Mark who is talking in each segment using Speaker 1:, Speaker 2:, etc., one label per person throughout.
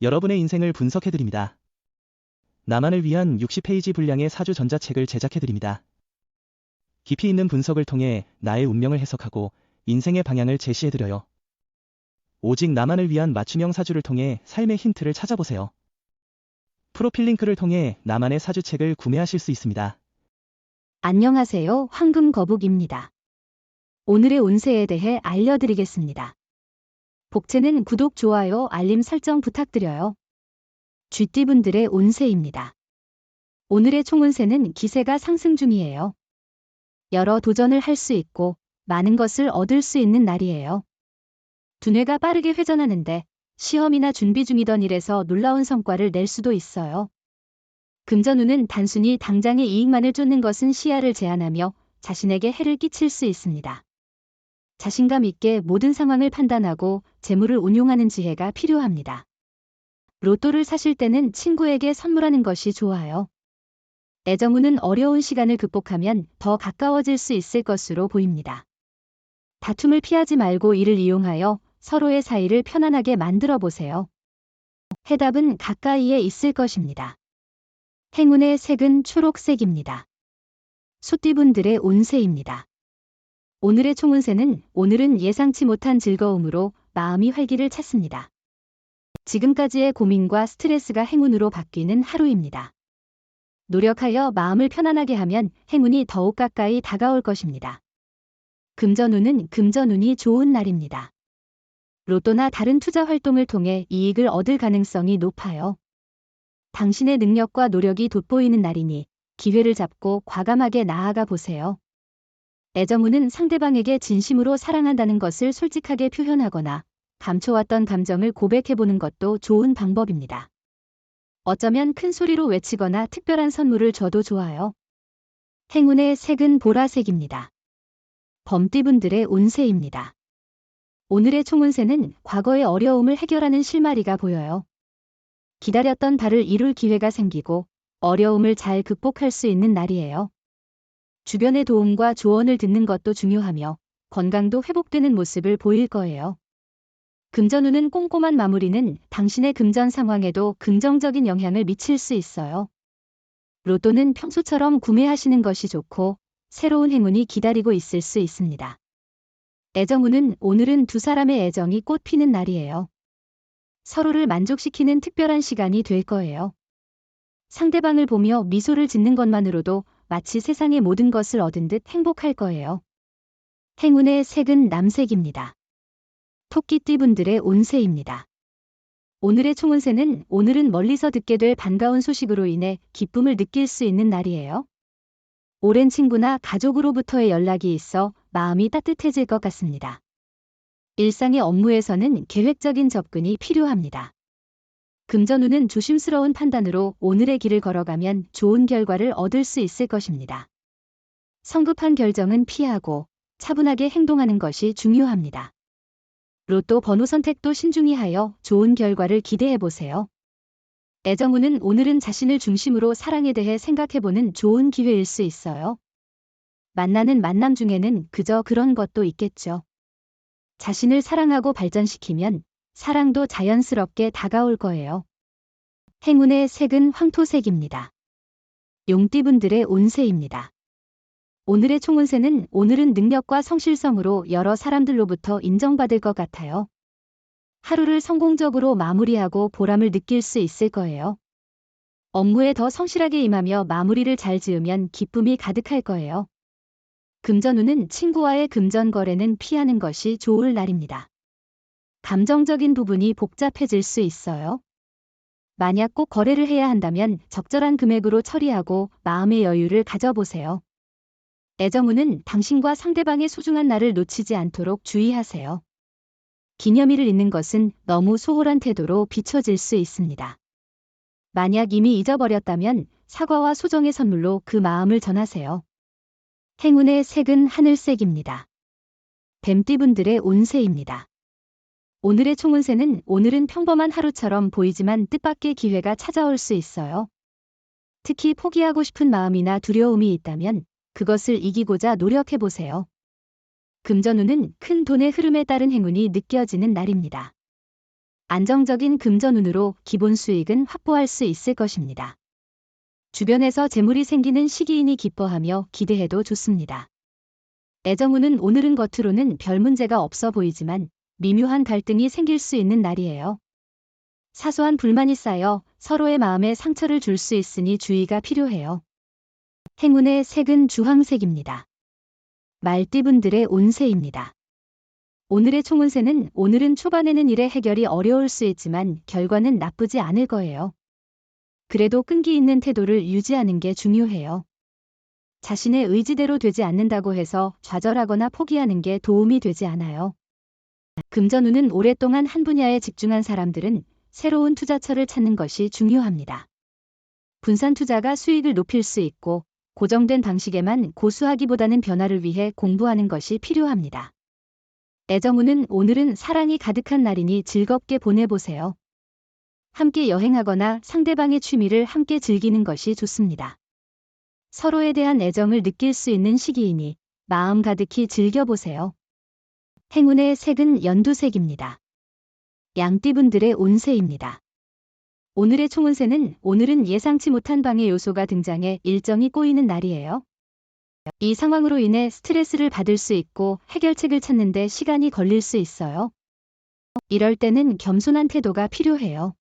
Speaker 1: 여러분의 인생을 분석해드립니다. 나만을 위한 60페이지 분량의 사주 전자책을 제작해드립니다. 깊이 있는 분석을 통해 나의 운명을 해석하고 인생의 방향을 제시해드려요. 오직 나만을 위한 맞춤형 사주를 통해 삶의 힌트를 찾아보세요. 프로필 링크를 통해 나만의 사주책을 구매하실 수 있습니다.
Speaker 2: 안녕하세요. 황금거북입니다. 오늘의 운세에 대해 알려드리겠습니다. 복채는 구독, 좋아요, 알림 설정 부탁드려요. 쥐띠분들의 운세입니다. 오늘의 총운세는 기세가 상승 중이에요. 여러 도전을 할 수 있고 많은 것을 얻을 수 있는 날이에요. 두뇌가 빠르게 회전하는데 시험이나 준비 중이던 일에서 놀라운 성과를 낼 수도 있어요. 금전운은 단순히 당장의 이익만을 쫓는 것은 시야를 제한하며 자신에게 해를 끼칠 수 있습니다. 자신감 있게 모든 상황을 판단하고 재물을 운용하는 지혜가 필요합니다. 로또를 사실 때는 친구에게 선물하는 것이 좋아요. 애정운은 어려운 시간을 극복하면 더 가까워질 수 있을 것으로 보입니다. 다툼을 피하지 말고 이를 이용하여 서로의 사이를 편안하게 만들어 보세요. 해답은 가까이에 있을 것입니다. 행운의 색은 초록색입니다. 소띠분들의 운세입니다. 오늘의 총운세는 오늘은 예상치 못한 즐거움으로 마음이 활기를 찾습니다. 지금까지의 고민과 스트레스가 행운으로 바뀌는 하루입니다. 노력하여 마음을 편안하게 하면 행운이 더욱 가까이 다가올 것입니다. 금전운은 금전운이 좋은 날입니다. 로또나 다른 투자 활동을 통해 이익을 얻을 가능성이 높아요. 당신의 능력과 노력이 돋보이는 날이니 기회를 잡고 과감하게 나아가 보세요. 애정운은 상대방에게 진심으로 사랑한다는 것을 솔직하게 표현하거나 감춰왔던 감정을 고백해보는 것도 좋은 방법입니다. 어쩌면 큰 소리로 외치거나 특별한 선물을 줘도 좋아요. 행운의 색은 보라색입니다. 범띠분들의 운세입니다. 오늘의 총운세는 과거의 어려움을 해결하는 실마리가 보여요. 기다렸던 바를 이룰 기회가 생기고 어려움을 잘 극복할 수 있는 날이에요. 주변의 도움과 조언을 듣는 것도 중요하며 건강도 회복되는 모습을 보일 거예요. 금전운은 꼼꼼한 마무리는 당신의 금전 상황에도 긍정적인 영향을 미칠 수 있어요. 로또는 평소처럼 구매하시는 것이 좋고 새로운 행운이 기다리고 있을 수 있습니다. 애정운은 오늘은 두 사람의 애정이 꽃피는 날이에요. 서로를 만족시키는 특별한 시간이 될 거예요. 상대방을 보며 미소를 짓는 것만으로도 마치 세상의 모든 것을 얻은 듯 행복할 거예요. 행운의 색은 남색입니다. 토끼띠분들의 운세입니다. 오늘의 총운세는 오늘은 멀리서 듣게 될 반가운 소식으로 인해 기쁨을 느낄 수 있는 날이에요. 오랜 친구나 가족으로부터의 연락이 있어 마음이 따뜻해질 것 같습니다. 일상의 업무에서는 계획적인 접근이 필요합니다. 금전운은 조심스러운 판단으로 오늘의 길을 걸어가면 좋은 결과를 얻을 수 있을 것입니다. 성급한 결정은 피하고 차분하게 행동하는 것이 중요합니다. 로또 번호 선택도 신중히 하여 좋은 결과를 기대해 보세요. 애정운은 오늘은 자신을 중심으로 사랑에 대해 생각해보는 좋은 기회일 수 있어요. 만나는 만남 중에는 그저 그런 것도 있겠죠. 자신을 사랑하고 발전시키면 사랑도 자연스럽게 다가올 거예요. 행운의 색은 황토색입니다. 용띠분들의 운세입니다. 오늘의 총운세는 오늘은 능력과 성실성으로 여러 사람들로부터 인정받을 것 같아요. 하루를 성공적으로 마무리하고 보람을 느낄 수 있을 거예요. 업무에 더 성실하게 임하며 마무리를 잘 지으면 기쁨이 가득할 거예요. 금전운은 친구와의 금전 거래는 피하는 것이 좋을 날입니다. 감정적인 부분이 복잡해질 수 있어요. 만약 꼭 거래를 해야 한다면 적절한 금액으로 처리하고 마음의 여유를 가져보세요. 애정운은 당신과 상대방의 소중한 날을 놓치지 않도록 주의하세요. 기념일을 잊는 것은 너무 소홀한 태도로 비춰질 수 있습니다. 만약 이미 잊어버렸다면 사과와 소정의 선물로 그 마음을 전하세요. 행운의 색은 하늘색입니다. 뱀띠분들의 운세입니다. 오늘의 총운세는 오늘은 평범한 하루처럼 보이지만 뜻밖의 기회가 찾아올 수 있어요. 특히 포기하고 싶은 마음이나 두려움이 있다면 그것을 이기고자 노력해보세요. 금전운은 큰 돈의 흐름에 따른 행운이 느껴지는 날입니다. 안정적인 금전운으로 기본 수익은 확보할 수 있을 것입니다. 주변에서 재물이 생기는 시기이니 기뻐하며 기대해도 좋습니다. 애정운은 오늘은 겉으로는 별 문제가 없어 보이지만 미묘한 갈등이 생길 수 있는 날이에요. 사소한 불만이 쌓여 서로의 마음에 상처를 줄 수 있으니 주의가 필요해요. 행운의 색은 주황색입니다. 말띠분들의 운세입니다. 오늘의 총운세는 오늘은 초반에는 일의 해결이 어려울 수 있지만 결과는 나쁘지 않을 거예요. 그래도 끈기 있는 태도를 유지하는 게 중요해요. 자신의 의지대로 되지 않는다고 해서 좌절하거나 포기하는 게 도움이 되지 않아요. 금전운은 오랫동안 한 분야에 집중한 사람들은 새로운 투자처를 찾는 것이 중요합니다. 분산 투자가 수익을 높일 수 있고 고정된 방식에만 고수하기보다는 변화를 위해 공부하는 것이 필요합니다. 애정운은 오늘은 사랑이 가득한 날이니 즐겁게 보내보세요. 함께 여행하거나 상대방의 취미를 함께 즐기는 것이 좋습니다. 서로에 대한 애정을 느낄 수 있는 시기이니 마음 가득히 즐겨보세요. 행운의 색은 연두색입니다. 양띠분들의 운세입니다. 오늘의 총운세는 오늘은 예상치 못한 방해 요소가 등장해 일정이 꼬이는 날이에요. 이 상황으로 인해 스트레스를 받을 수 있고 해결책을 찾는데 시간이 걸릴 수 있어요. 이럴 때는 겸손한 태도가 필요해요.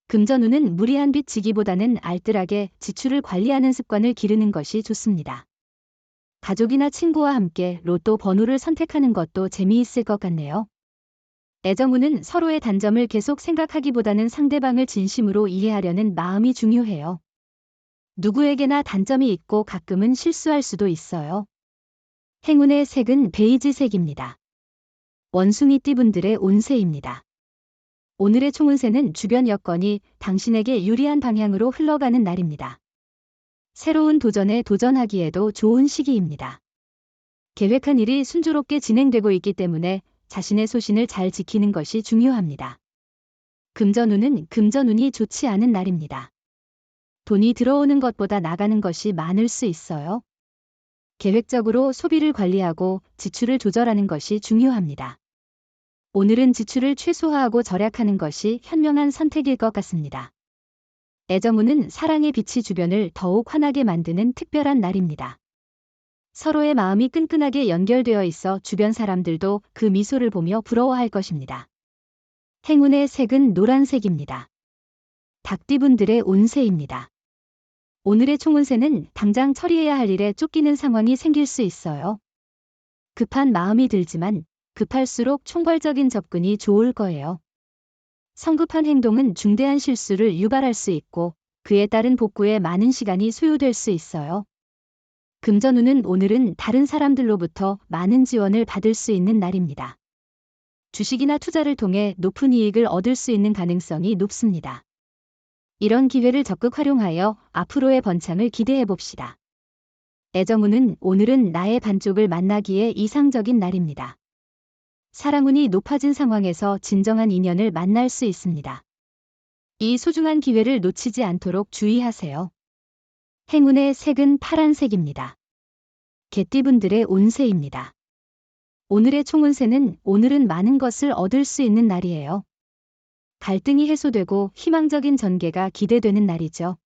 Speaker 2: 금전운은 무리한 빚 지기보다는 알뜰하게 지출을 관리하는 습관을 기르는 것이 좋습니다. 가족이나 친구와 함께 로또 번호를 선택하는 것도 재미있을 것 같네요. 애정운은 서로의 단점을 계속 생각하기보다는 상대방을 진심으로 이해하려는 마음이 중요해요. 누구에게나 단점이 있고 가끔은 실수할 수도 있어요. 행운의 색은 베이지색입니다. 원숭이띠분들의 운세입니다. 오늘의 총운세는 주변 여건이 당신에게 유리한 방향으로 흘러가는 날입니다. 새로운 도전에 도전하기에도 좋은 시기입니다. 계획한 일이 순조롭게 진행되고 있기 때문에 자신의 소신을 잘 지키는 것이 중요합니다. 금전운은 금전운이 좋지 않은 날입니다. 돈이 들어오는 것보다 나가는 것이 많을 수 있어요. 계획적으로 소비를 관리하고 지출을 조절하는 것이 중요합니다. 오늘은 지출을 최소화하고 절약하는 것이 현명한 선택일 것 같습니다. 애정운은 사랑의 빛이 주변을 더욱 환하게 만드는 특별한 날입니다. 서로의 마음이 끈끈하게 연결되어 있어 주변 사람들도 그 미소를 보며 부러워할 것입니다. 행운의 색은 노란색입니다. 닭띠분들의 운세입니다. 오늘의 총운세는 당장 처리해야 할 일에 쫓기는 상황이 생길 수 있어요. 급한 마음이 들지만 급할수록 총괄적인 접근이 좋을 거예요. 성급한 행동은 중대한 실수를 유발할 수 있고 그에 따른 복구에 많은 시간이 소요될 수 있어요. 금전운은 오늘은 다른 사람들로부터 많은 지원을 받을 수 있는 날입니다. 주식이나 투자를 통해 높은 이익을 얻을 수 있는 가능성이 높습니다. 이런 기회를 적극 활용하여 앞으로의 번창을 기대해 봅시다. 애정운은 오늘은 나의 반쪽을 만나기에 이상적인 날입니다. 사랑운이 높아진 상황에서 진정한 인연을 만날 수 있습니다. 이 소중한 기회를 놓치지 않도록 주의하세요. 행운의 색은 파란색입니다. 개띠분들의 운세입니다. 오늘의 총운세는 오늘은 많은 것을 얻을 수 있는 날이에요. 갈등이 해소되고 희망적인 전개가 기대되는 날이죠.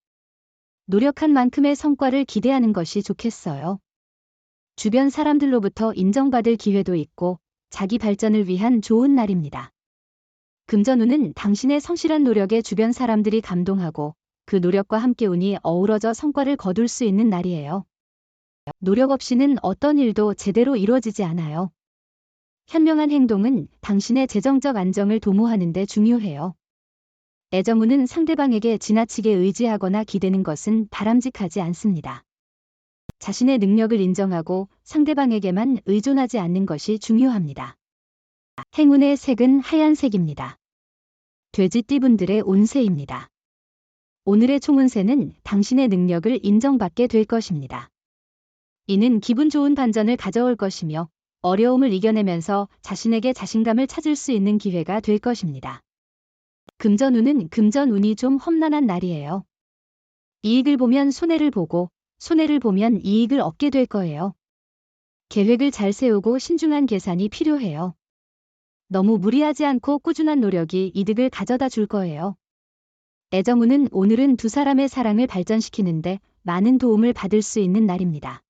Speaker 2: 노력한 만큼의 성과를 기대하는 것이 좋겠어요. 주변 사람들로부터 인정받을 기회도 있고 자기 발전을 위한 좋은 날입니다. 금전운은 당신의 성실한 노력에 주변 사람들이 감동하고 그 노력과 함께 운이 어우러져 성과를 거둘 수 있는 날이에요. 노력 없이는 어떤 일도 제대로 이루어지지 않아요. 현명한 행동은 당신의 재정적 안정을 도모하는 데 중요해요. 애정운은 상대방에게 지나치게 의지하거나 기대는 것은 바람직하지 않습니다. 자신의 능력을 인정하고 상대방에게만 의존하지 않는 것이 중요합니다. 행운의 색은 하얀색입니다. 돼지띠분들의 운세입니다. 오늘의 총운세는 당신의 능력을 인정받게 될 것입니다. 이는 기분 좋은 반전을 가져올 것이며 어려움을 이겨내면서 자신에게 자신감을 찾을 수 있는 기회가 될 것입니다. 금전운은 금전운이 좀 험난한 날이에요. 이익을 보면 손해를 보고 손해를 보면 이익을 얻게 될 거예요. 계획을 잘 세우고 신중한 계산이 필요해요. 너무 무리하지 않고 꾸준한 노력이 이득을 가져다 줄 거예요. 애정운은 오늘은 두 사람의 사랑을 발전시키는데 많은 도움을 받을 수 있는 날입니다.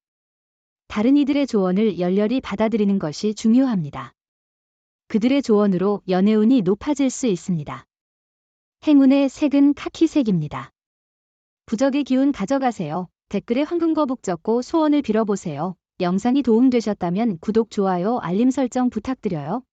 Speaker 2: 다른 이들의 조언을 열렬히 받아들이는 것이 중요합니다. 그들의 조언으로 연애운이 높아질 수 있습니다. 행운의 색은 카키색입니다. 부적의 기운 가져가세요. 댓글에 황금거북 적고 소원을 빌어보세요. 영상이 도움되셨다면 구독, 좋아요, 알림 설정 부탁드려요.